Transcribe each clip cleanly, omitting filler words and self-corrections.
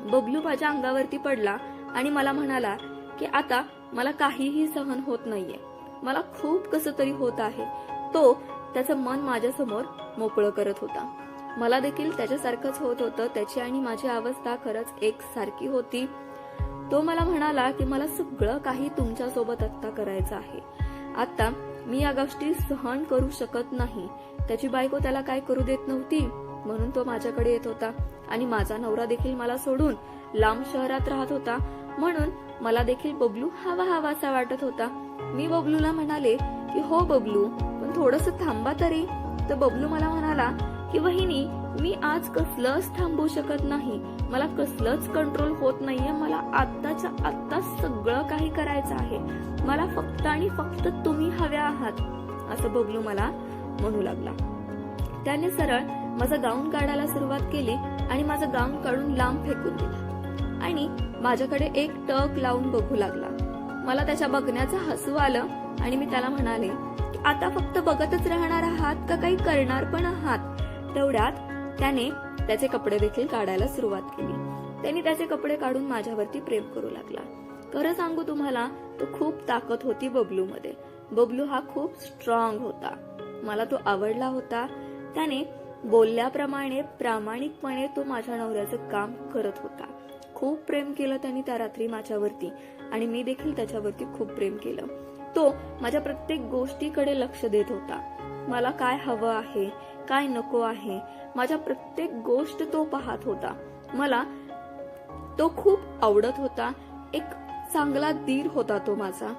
बबलू माझ्या अंगावरती पडला आणि मला म्हणाला की आता मला काहीही सहन होत नाहीये, मला खूप कसं तरी होत आहे. तो त्याचं मन माझ्यासमोर मोकळं करत होता. मला देखील त्याच्यासारखंच होत होतं. त्याची आणि माझी अवस्था खरंच एक सारखी होती. तो मला म्हणाला की मला सगळं काही तुमच्यासोबत आत्ता करायचं आहे. आता मी या गोष्टी सहन करू शकत नाही. त्याची बायको त्याला काय करू देत नव्हती म्हणून तो माझ्याकडे येत होता आणि माझा नवरा देखील मला सोडून लांब शहरात राहत होता म्हणून मला देखील बबलू हवा हवासा वाटत होता. मी बबलूला म्हणाले की हो बबलू, पण थोडंसं थांबा तरी. तर बबलू मला म्हणाला की वहिनी, मी आज कसलंच थांबू शकत नाही, मला कसलंच कंट्रोल होत नाहीये, मला आत्ताच्या आत्ता सगळं काही करायचं आहे, मला फक्त आणि फक्त तुम्ही हव्या आहात, असं बबलू मला म्हणू लागला. त्याने सरळ माझं गाऊन काढायला सुरुवात केली आणि माझं गाऊन काढून लांब फेकून दिलं आणि माझ्याकडे एक टक लावून बघू लागला. मला त्याच्या बघण्याचं हसू आलं आणि मी त्याला म्हणाले की आता फक्त बघतच राहणार आहात का काही करणार पण आहात. तेवढ्यात त्याने त्याचे कपडे देखील काढायला सुरुवात केली. त्याने त्याचे कपडे काढून माझ्यावरती प्रेम करू लागला. खरं सांगू तुम्हाला, तो खूप ताकद होती बबलू मध्ये. बबलू हा खूप स्ट्रॉंग होता. मला तो आवडला होता. त्याने बोलल्याप्रमाणे प्रामाणिकपणे तो माझ्या नवऱ्याचं काम करत होता. खूप प्रेम केलं त्यांनी त्या रात्री माझ्यावरती आणि मी देखील त्याच्यावरती खूप प्रेम केलं. तो माझ्या प्रत्येक गोष्टीकडे लक्ष देत होता. मला काय हवं आहे, काय नको आहे, माझ्या प्रत्येक गोष्ट तो पाहत होता. मला तो खूप आवडत होता. एक चांगला दीर होता तो माझा.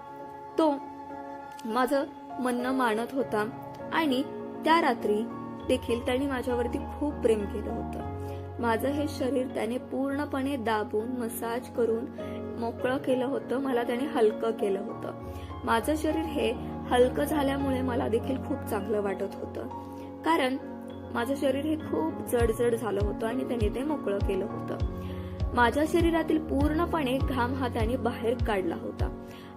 तो माझं म्हणणं मानत होता आणि त्या रात्री देखील त्याने माझ्यावरती खूप प्रेम केलं होतं. माझं हे शरीर त्याने पूर्णपणे दाबून मसाज करून मोकळं केलं होतं. मला त्याने हलकं केलं होतं. माझं शरीर हे हलकं झाल्यामुळे मला देखील खूप चांगलं वाटत होतं, कारण माझं शरीर हे खूप जडजड झालं होतं आणि त्याने ते मोकळं केलं होतं. माझ्या शरीरातील पूर्णपणे घाम हा त्याने बाहेर काढला होता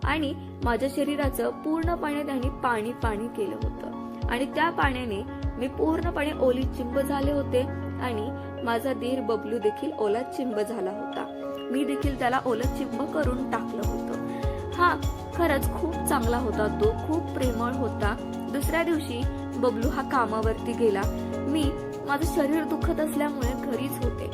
आणि माझ्या शरीराचं पूर्णपणे त्याने पाणी पाणी केलं होतं आणि त्या पाण्याने मी पूर्णपणे ओली चिंब झाले होते आणि माझा दीर बबलू देखील ओला चिंब झाला होता. मी देखील त्याला ओला चिंब करून टाकलं होतं. हा खरंच खूप चांगला होता. तो खूप प्रेमळ होता. दुसऱ्या दिवशी बबलू हा कामावरती गेला. मी माझं शरीर दुखत असल्यामुळे घरीच होते.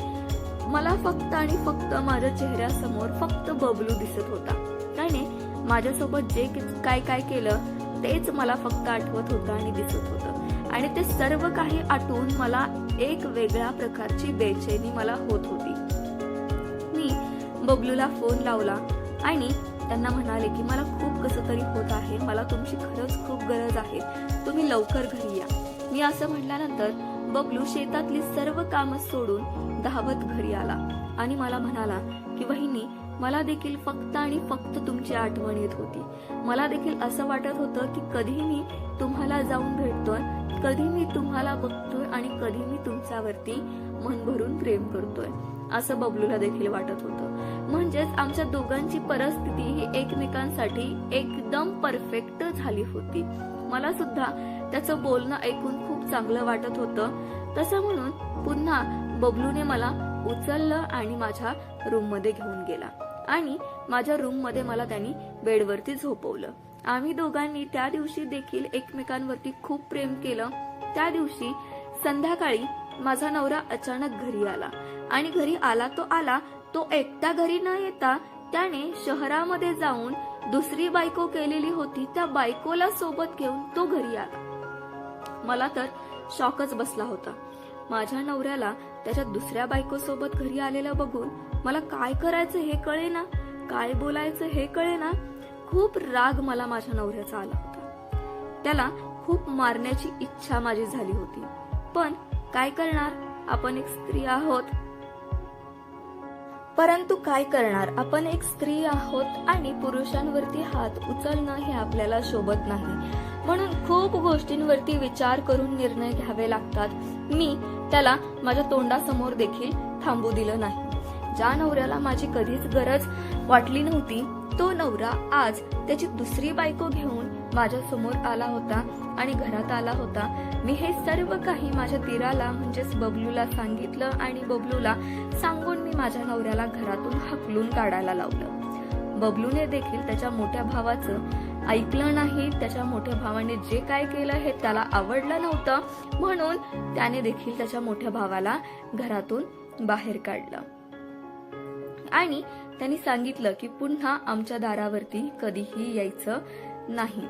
मला फक्त आणि फक्त माझ्या चेहऱ्यासमोर फक्त बबलू दिसत होता. त्याने माझ्यासोबत जे काय काय केलं तेच मला फक्त आठवत होतं आणि दिसत होतं आणि ते सर्व काही आठवून मला एक वेगळ्या प्रकारची बेचैनी मला होत होती. मी बबलूला फोन लावला आणि त्यांना म्हणाले की मला खूप कसं तरी होत आहे, मला तुमची खरंच खूप गरज आहे, तुम्ही लवकर घरी या. मी असं म्हटल्यानंतर बबलू शेतातली सर्व कामं सोडून धावत घरी आला आणि मला म्हणाला की वहिनी, मला देखील फक्त आणि फक्त तुमची आठवण येत होती. मला देखील असं वाटत होतं की कधी मी तुम्हाला जाऊन भेटतोय, कधी मी तुम्हाला बघतोय आणि कधी मी तुमच्यावरती मन भरून प्रेम करतोय, असं बबलूला देखील वाटत होतं. म्हणजेच आमच्या दोघांची परिस्थिती ही एकमेकांसाठी एकदम परफेक्ट झाली होती. मला सुद्धा त्याचं बोलणं ऐकून खूप चांगलं वाटत होतं. तसं म्हणून पुन्हा बबलूने मला उचललं आणि माझ्या रूम मध्ये घेऊन गेला आणि माझ्या रूम मध्ये मला त्यांनी बेडवरती झोपवलं. आम्ही दोघांनी त्या दिवशी देखील एकमेकांवरती खूप प्रेम केलं. त्या दिवशी संध्याकाळी माझा नवरा अचानक घरी आला आणि घरी आला तो एकटा घरी न येता त्याने शहरामध्ये जाऊन दुसरी बायको केलेली होती, त्या बायकोला सोबत घेऊन तो घरी आला. मला तर शॉकच बसला होता. माझ्या नवऱ्याला त्याच्या दुसऱ्या बायको सोबत घरी आलेलं बघून मला काय करायचं हे कळेना, काय बोलायचं हे कळेना. खूप राग मला माझ्या नवऱ्याचा आला होता. त्याला खूप मारण्याची इच्छा माझी झाली होती, पण काय करणार, आपण एक स्त्री आहोत. परंतु काय करणार, आपण एक स्त्री आहोत आणि पुरुषांवरती हात उचलणं हे आपल्याला शोभत नाही. म्हणून खूप गोष्टींवरती विचार करून निर्णय घ्यावे लागतात. मी त्याला माझ्या तोंडासमोर देखील थांबू दिलं नाही. ज्या नवऱ्याला माझी कधीच गरज वाटली नव्हती, तो नवरा आज त्याची दुसरी बायको घेऊन माझ्या समोर आला होता आणि घरात आला होता. मी हे सर्व काही माझ्या दिराला म्हणजेच बबलूला सांगितलं आणि बबलूला सांगून मी माझ्या नवऱ्याला घरातून हाकलून काढायला लावलं. बबलूने देखील त्याच्या मोठ्या भावाचं ऐकलं नाही. त्याच्या मोठ्या भावाने जे काय केलं हे त्याला आवडलं नव्हतं, म्हणून त्याने देखील त्याच्या मोठ्या भावाला घरातून बाहेर काढलं आणि त्यांनी सांगितलं की पुन्हा आमच्या दारावरती कधीही यायचं नाही.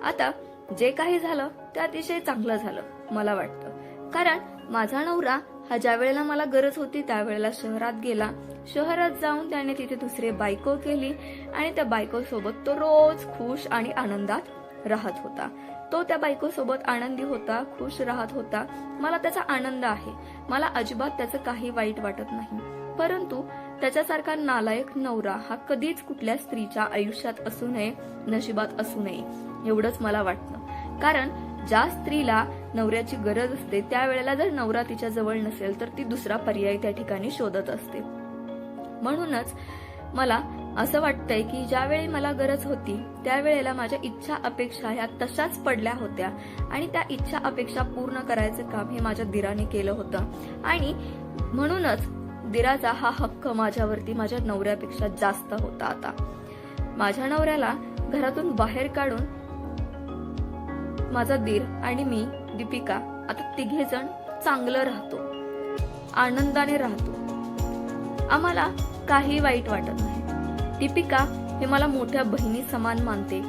आता जे काही झालं ते अतिशय चांगलं झालं मला वाटतं, कारण माझा नवरा हा ज्या वेळेला मला गरज होती त्यावेळेला शहरात गेला. शहरात जाऊन त्याने तिथे दुसरी बायको केली आणि त्या बायको सोबत तो रोज खुश आणि आनंदात राहत होता. तो त्या बायको सोबत आनंदी होता, खुश राहत होता. मला त्याचा आनंद आहे, मला अजिबात त्याचं काही वाईट वाटत नाही. परंतु त्याच्यासारखा नालायक नवरा हा कधीच कुठल्या स्त्रीच्या आयुष्यात असू नये, नशिबात असू नये एवढंच मला वाटतं. कारण ज्या स्त्रीला नवऱ्याची गरज असते त्यावेळेला जर नवरा तिच्या जवळ नसेल तर ती दुसरा पर्याय त्या ठिकाणी शोधत असते. म्हणूनच मला असं वाटतंय की ज्यावेळी मला गरज होती त्यावेळेला माझ्या इच्छा अपेक्षा ह्या तशाच पडल्या होत्या आणि त्या इच्छा अपेक्षा पूर्ण करायचं काम हे माझ्या दिराने केलं होतं आणि म्हणूनच दिराचा हा हक्क माझ्यावरती माझ्या नवऱ्यापेक्षा जास्त होता. आता माझ्या नवऱ्याला घरातून बाहेर काढून माझा दीर आणि मी दीपिका आता तिघे जण चांगलं राहतो, आनंदाने राहतो. आम्हाला काही वाईट वाटत नाही. दीपिका हे मला मोठ्या बहिणी समान मानते.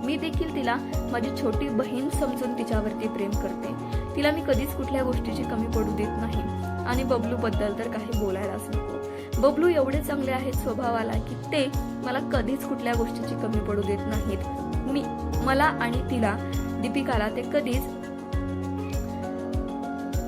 मी देखील तिला माझी छोटी बहीण समजून तिच्यावरती प्रेम करते. तिला मी कधीच कुठल्या गोष्टीची कमी पडू देत नाही. आणि बबलू बद्दल तर काही बोलायलाच नको. बबलू एवढे चांगले आहेत स्वभावाला की ते मला कधीच कुठल्या गोष्टीची कमी पडू देत नाहीत. मला आणि तिला दीपिकाला ते कधीच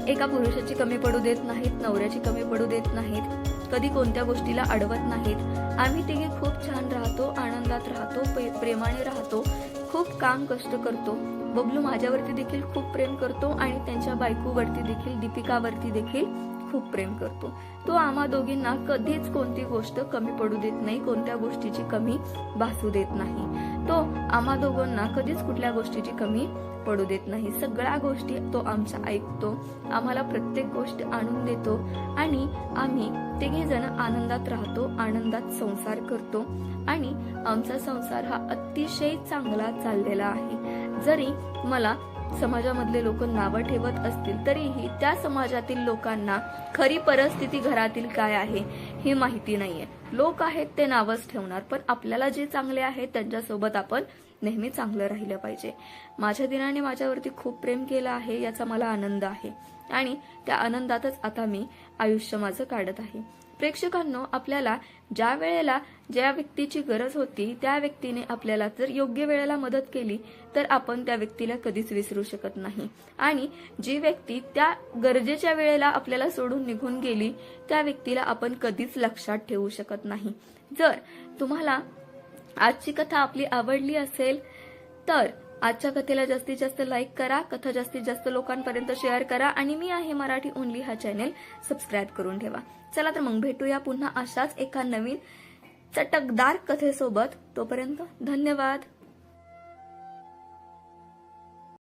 एका पुरुषाची कमी पडू देत नाहीत, नवऱ्याची कमी पडू देत नाहीत, कधी कोणत्या गोष्टीला अडवत नाहीत. आम्ही तिघे खूप छान राहतो, आनंदात राहतो, प्रेमाने राहतो, खूप काम कष्ट करतो. बबलू माझ्यावरती देखील खूप प्रेम करतो आणि त्यांच्या बायकोवरती देखील, दीपिकावरती देखील खूप प्रेम करतो. तो आम्हा दोघींना कधीच कोणती गोष्ट कमी पडू देत नाही, कोणत्या गोष्टीची कमी भासू देत नाही. तो आम्हा दोघांना कधीच कुठल्या गोष्टीची कमी पडू देत नाही. सगळ्या गोष्टी तो आमच्या ऐकतो, आम्हाला प्रत्येक गोष्ट आणून देतो आणि आम्ही तिघे जण आनंदात राहतो, आनंदात संसार करतो आणि आमचा संसार हा अतिशय चांगला चाललेला आहे. जरी मला समाजामधले लोक नावं ठेवत असतील तरीही त्या समाजातील लोकांना खरी परिस्थिती घरातील काय आहे हे माहिती नाहीये. लोक आहेत ते नावच ठेवणार, पण आपल्याला जे चांगले आहेत त्यांच्यासोबत आपण नेहमी चांगलं राहिलं पाहिजे. माझ्या दिराने माझ्यावरती खूप प्रेम केलं आहे याचा मला आनंद आहे आणि त्या आनंदातच आता मी आयुष्य माझं काढत आहे. प्रेक्षकांनो, आपल्याला ज्या वेळेला ज्या व्यक्तीची गरज होती त्या व्यक्तीने आपल्याला जर योग्य वेळेला मदत केली तर आपण त्या व्यक्तीला कधीच विसरू शकत नाही आणि जी व्यक्ती त्या गरजेच्या वेळेला आपल्याला सोडून निघून गेली त्या व्यक्तीला आपण कधीच लक्षात ठेवू शकत नाही. जर तुम्हाला आजची कथा आपली आवडली असेल तर आजच्या कथेला जास्तीत जास्त लाईक करा, कथा जास्तीत जास्त लोकांपर्यंत शेअर करा आणि मी आहे मराठी ओनली हा चॅनेल सबस्क्राईब करून ठेवा. चला तर मग भेटूया पुन्हा अशाच एका नवीन चटकदार कथेसोबत. तोपर्यंत धन्यवाद.